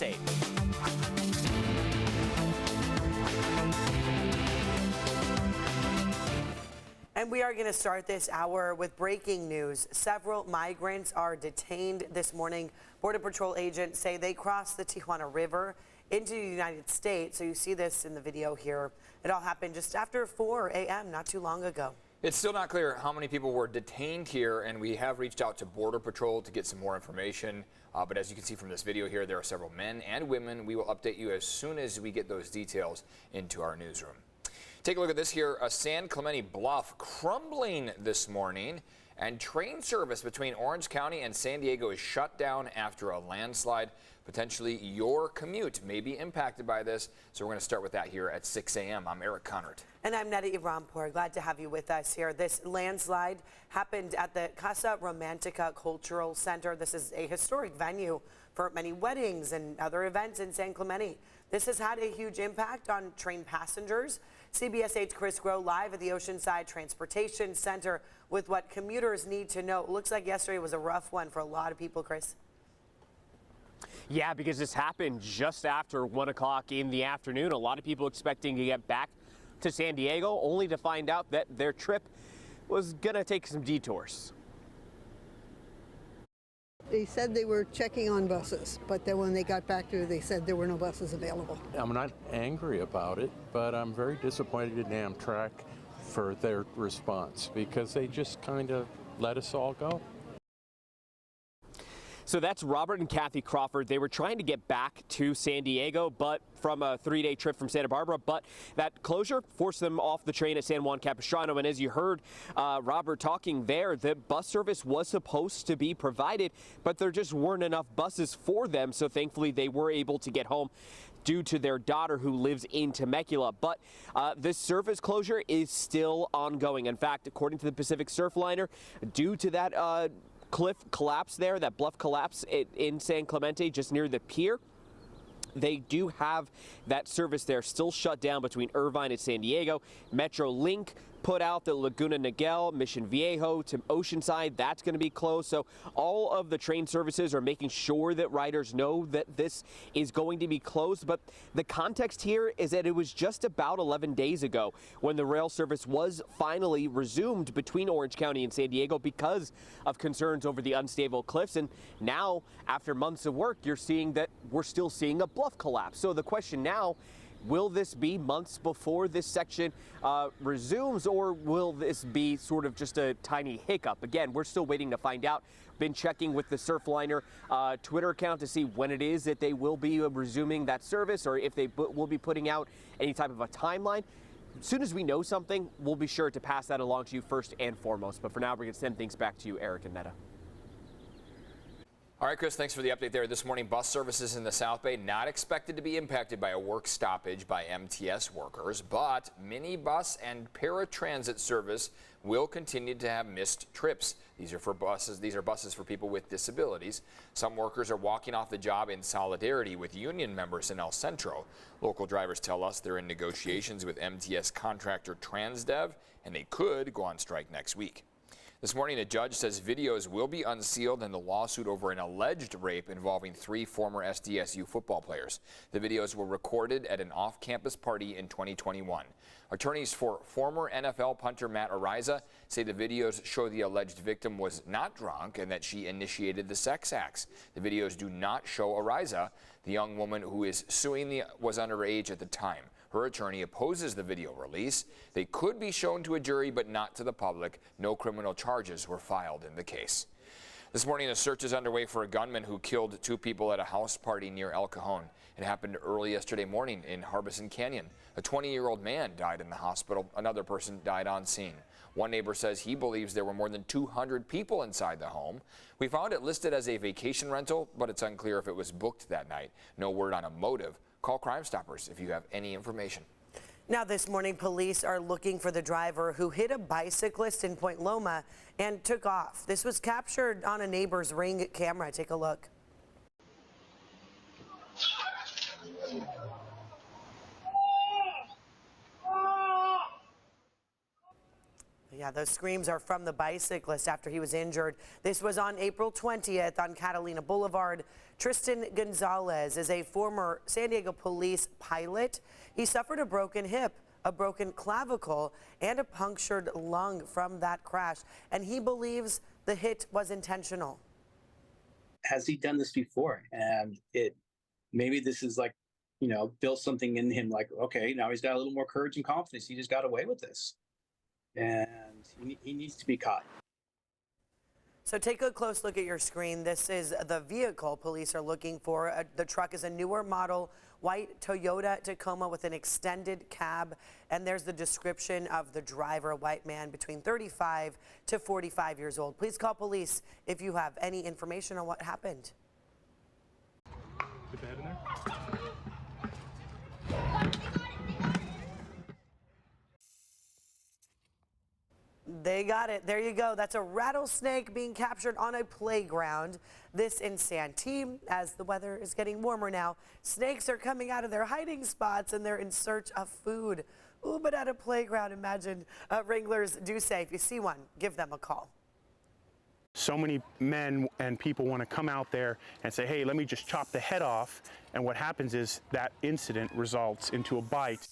State. And we are going to start this hour with breaking news. Several migrants are detained this morning. Border Patrol agents say they crossed the Tijuana River into the United States. So you see this in the video here. It all happened just after 4 a.m. not too long ago. It's still not clear how many people were detained here, and we have reached out to Border Patrol to get some more information. But as you can see from this video here, there are several men and women. We will update you as soon as we get those details into our newsroom. Take a look at this here. A San Clemente bluff crumbling this morning, and train service between Orange County and San Diego is shut down after a landslide. Potentially your commute may be impacted by this, so we're going to start with that here at 6 a.m. I'm Eric Connert. And I'm Neda Irampour. Glad to have you with us here. This landslide happened at the Casa Romantica Cultural Center. This is a historic venue for many weddings and other events in San Clemente. This has had a huge impact on train passengers. CBS 8's Chris Groh live at the Oceanside Transportation Center with what commuters need to know. It looks like yesterday was a rough one for a lot of people, Chris. Yeah, because this happened just after 1 o'clock in the afternoon. A lot of people expecting to get back to San Diego, only to find out that their trip was going to take some detours. They said they were checking on buses, but then when they got back to it, they said there were no buses available. I'm not angry about it, but I'm very disappointed in Amtrak for their response because they just kind of let us all go. So that's Robert and Kathy Crawford. They were trying to get back to San Diego, but from a 3-day trip from Santa Barbara, but that closure forced them off the train at San Juan Capistrano. And as you heard Robert talking there, the bus service was supposed to be provided, but there just weren't enough buses for them. So thankfully they were able to get home due to their daughter who lives in Temecula. But this service closure is still ongoing. In fact, according to the Pacific Surfliner, due to that cliff collapse there, that bluff collapse in San Clemente just near the pier, they do have that service there still shut down between Irvine and San Diego. MetroLink put out the Laguna Niguel, Mission Viejo to Oceanside. That's going to be closed. So all of the train services are making sure that riders know that this is going to be closed. But the context here is that it was just about 11 days ago when the rail service was finally resumed between Orange County and San Diego because of concerns over the unstable cliffs. And now, after months of work, you're seeing that we're still seeing a bluff collapse. So the question now, will this be months before this section resumes, or will this be sort of just a tiny hiccup? Again, we're still waiting to find out. Been checking with the Surfliner Twitter account to see when it is that they will be resuming that service, or if they will be putting out any type of a timeline. As soon as we know something, we'll be sure to pass that along to you first and foremost. But for now, we're going to send things back to you, Eric and Neda. All right, Chris, thanks for the update there. This morning, bus services in the South Bay not expected to be impacted by a work stoppage by MTS workers, but minibus and paratransit service will continue to have missed trips. These are buses for people with disabilities. Some workers are walking off the job in solidarity with union members in El Centro. Local drivers tell us they're in negotiations with MTS contractor Transdev, and they could go on strike next week. This morning, a judge says videos will be unsealed in the lawsuit over an alleged rape involving 3 former SDSU football players. The videos were recorded at an off-campus party in 2021. Attorneys for former NFL punter Matt Ariza say the videos show the alleged victim was not drunk and that she initiated the sex acts. The videos do not show Ariza. The young woman who is suing was underage at the time. Her attorney opposes the video release. They could be shown to a jury, but not to the public. No criminal charges were filed in the case. This morning, a search is underway for a gunman who killed 2 people at a house party near El Cajon. It happened early yesterday morning in Harbison Canyon. A 20-year-old man died in the hospital. Another person died on scene. One neighbor says he believes there were more than 200 people inside the home. We found it listed as a vacation rental, but it's unclear if it was booked that night. No word on a motive. Call Crime Stoppers if you have any information. Now this morning, police are looking for the driver who hit a bicyclist in Point Loma and took off. This was captured on a neighbor's Ring camera. Take a look. Yeah, those screams are from the bicyclist after he was injured. This was on April 20th on Catalina Boulevard. Tristan Gonzalez is a former San Diego police pilot. He suffered a broken hip, a broken clavicle, and a punctured lung from that crash, and he believes the hit was intentional. Has he done this before? And maybe this is like, built something in him like, okay, now he's got a little more courage and confidence. He just got away with this. And he needs to be caught. So take a close look at your screen. This is the vehicle police are looking for. The truck is a newer model, white Toyota Tacoma with an extended cab. And there's the description of the driver, a white man between 35 to 45 years old. Please call police if you have any information on what happened. Put the head in there. They got it. There you go. That's a rattlesnake being captured on a playground. This in Santee. As the weather is getting warmer now, snakes are coming out of their hiding spots and they're in search of food. Ooh, but at a playground, imagine wranglers do say, if you see one, give them a call. So many men and people want to come out there and say, hey, let me just chop the head off. And what happens is that incident results into a bite.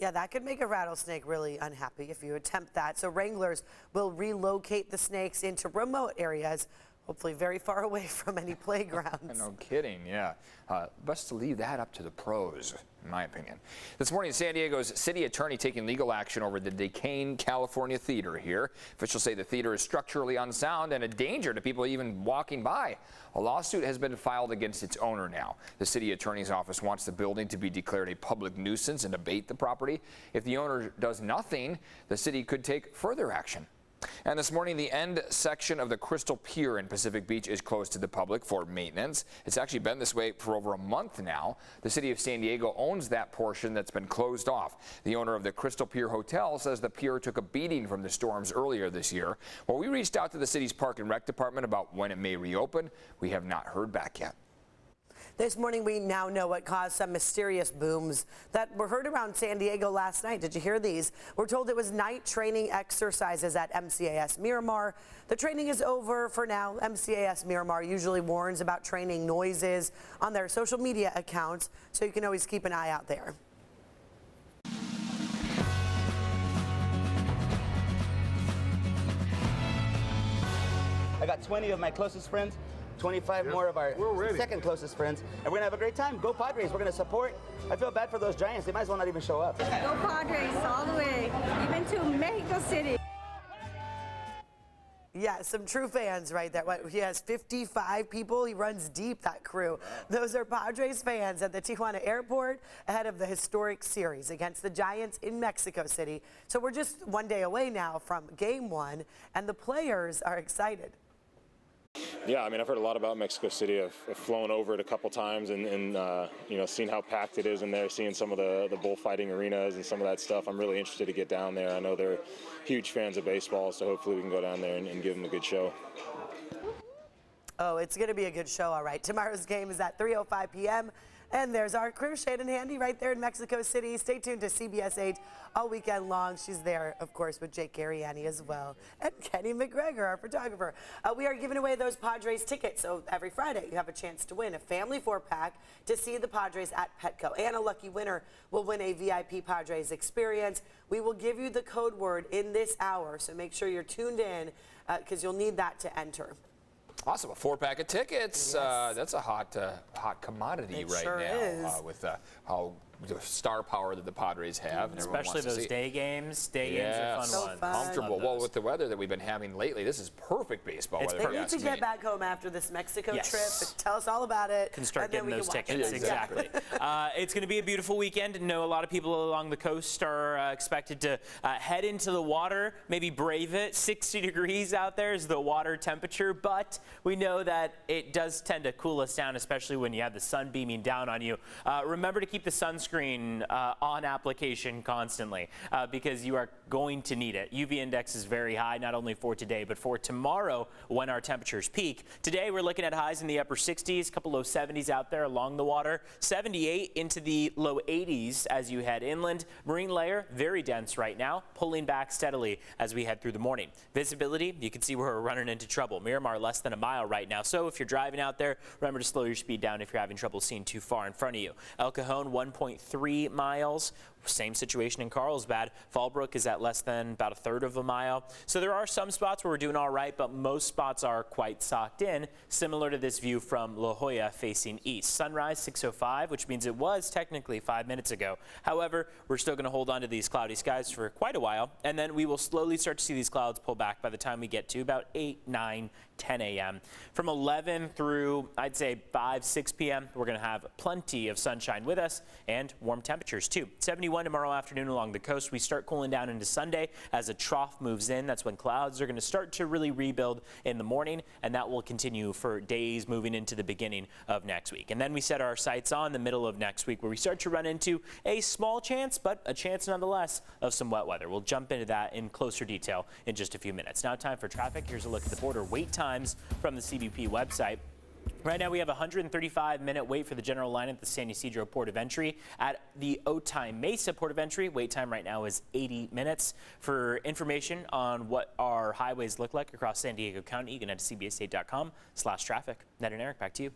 Yeah, that could make a rattlesnake really unhappy if you attempt that. So wranglers will relocate the snakes into remote areas, hopefully very far away from any playgrounds. No kidding, yeah. Best to leave that up to the pros, in my opinion. This morning, San Diego's city attorney taking legal action over the Cajon, California theater here. Officials say the theater is structurally unsound and a danger to people even walking by. A lawsuit has been filed against its owner now. The city attorney's office wants the building to be declared a public nuisance and abate the property. If the owner does nothing, the city could take further action. And this morning, the end section of the Crystal Pier in Pacific Beach is closed to the public for maintenance. It's actually been this way for over a month now. The city of San Diego owns that portion that's been closed off. The owner of the Crystal Pier Hotel says the pier took a beating from the storms earlier this year. Well, we reached out to the city's Park and Rec department about when it may reopen. We have not heard back yet. This morning, we now know what caused some mysterious booms that were heard around San Diego last night. Did you hear these? We're told it was night training exercises at MCAS Miramar. The training is over for now. MCAS Miramar usually warns about training noises on their social media accounts, so you can always keep an eye out there. I got 20 of my closest friends, 25 more of our second closest friends, and we're gonna have a great time. Go Padres, we're gonna support. I feel bad for those Giants, they might as well not even show up. Go Padres all the way, even to Mexico City. Yeah, some true fans right there. He has 55 people. He runs deep, that crew. Those are Padres fans at the Tijuana airport ahead of the historic series against the Giants in Mexico City. So we're just one day away now from game one, and the players are excited. Yeah, I mean, I've heard a lot about Mexico City. I've flown over it a couple times and seen how packed it is in there, seeing some of the bullfighting arenas and some of that stuff. I'm really interested to get down there. I know they're huge fans of baseball, so hopefully we can go down there and give them a good show. Oh, it's going to be a good show, all right. Tomorrow's game is at 3:05 p.m. And there's our crew, Shannon Handy, right there in Mexico City. Stay tuned to CBS 8 all weekend long. She's there, of course, with Jake Garriani as well. And Kenny McGregor, our photographer. We are giving away those Padres tickets. So every Friday, you have a chance to win a family 4-pack to see the Padres at Petco. And a lucky winner will win a VIP Padres experience. We will give you the code word in this hour, so make sure you're tuned in because you'll need that to enter. Awesome, a 4-pack of tickets. Yes. That's a hot commodity It right sure now is. with how the star power that the Padres have. And everyone Especially wants to those see. day games. Day games are fun So ones. fun. Comfortable. Well, with the weather that we've been having lately, this is perfect baseball It's weather. They need to get back home after this Mexico Yes. trip. Tell us all about it. Can start and then getting we those can watch tickets. it. Exactly. It's going to be a beautiful weekend. I know a lot of people along the coast are expected to head into the water, maybe brave it. 60 degrees out there is the water temperature, but we know that it does tend to cool us down, especially when you have the sun beaming down on you. Remember to keep the sunscreen sunscreen on application constantly because you are going to need it. UV index is very high, not only for today, but for tomorrow when our temperatures peak. Today, we're looking at highs in the upper 60s, a couple low 70s out there along the water, 78 into the low 80s as you head inland. Marine layer, very dense right now, pulling back steadily as we head through the morning. Visibility, you can see where we're running into trouble. Miramar less than a mile right now. So if you're driving out there, remember to slow your speed down if you're having trouble seeing too far in front of you. El Cajon, 1.3 miles. Same situation in Carlsbad. Fallbrook is at less than about a third of a mile. So there are some spots where we're doing all right, but most spots are quite socked in, similar to this view from La Jolla facing east. Sunrise 6:05, which means it was technically 5 minutes ago. However, we're still going to hold on to these cloudy skies for quite a while, and then we will slowly start to see these clouds pull back by the time we get to about 8, 9, 10 a.m. From 11 through, I'd say 5, 6 p.m., we're going to have plenty of sunshine with us and warm temperatures too. 71 tomorrow afternoon along the coast. We start cooling down into Sunday as a trough moves in. That's when clouds are going to start to really rebuild in the morning, and that will continue for days moving into the beginning of next week. And then we set our sights on the middle of next week where we start to run into a small chance, but a chance nonetheless, of some wet weather. We'll jump into that in closer detail in just a few minutes. Now time for traffic. Here's a look at the border wait times from the CBP website. Right now we have a 135-minute wait for the general line at the San Ysidro Port of Entry. At the Otay Mesa Port of Entry, wait time right now is 80 minutes. For information on what our highways look like across San Diego County, you can head to cbs8.com/traffic. Ned and Eric, back to you.